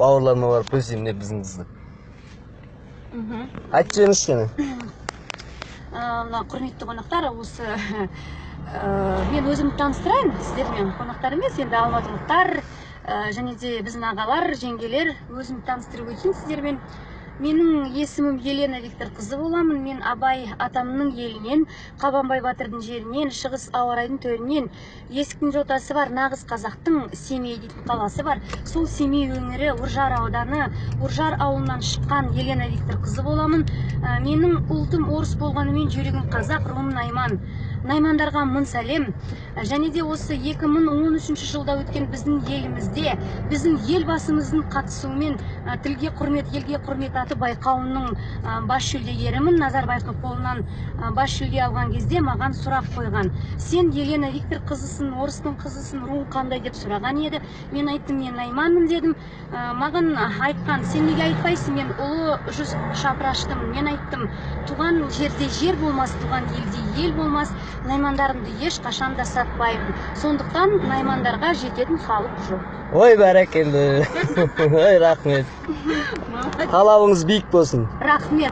бауырларыма барып көсеймін деп біздің қызды. Айтып жіберіңізші кені. Мына құрметті қонақтар, осы мен өзімді таныстырайын сіздермен. Қонақтар емес, енді алматылықтар және де біздің ағалар, жеңгелер, өзімді таныстырып өтейін сіздермен. Менің есімім Елена Викторқызы боламын. Мен Абай атамның елінен, Қабанбай батырдың жерінен, шығыс ауарайдың төрінен, есіктің жотасы бар нағыз қазақтың Семей дейтін қаласы бар. Сол Семей өңірі Үржар ауданы, Үржар ауылынан шыққан Елена Викторқызы боламын. Менің ұлтым орыс болғанымен жүрегім қазақ, руым найман. Наймандарға мың сәлем. Және де осы 2013 жылда өткен біздің елімізде, біздің елбасымыздың қатысуымен тілге құрмет, елге құрмет аты байқауының бас жүлдегерімін. Назарбаев қолынан бас жүлде алған кезде маған сұрақ қойған. Сен Елена Викторқызысың, орыстың қызысың, руың қандай деп сұраған еді. Мен айттым, мен найманмын дедім. Маған айтқан, сен неге айтпайсың, мен ұлы жүз шапыраштым. Мен айттым, туған жерде жер болмас, туған елде ел болмас. Наймандарымды еш қашанда сатпаймын. Сондықтан наймандарға жететін халық жоқ. Ой, бәрекелді. Ой, рахмет. Қалауыңыз биік болсын. Рахмет.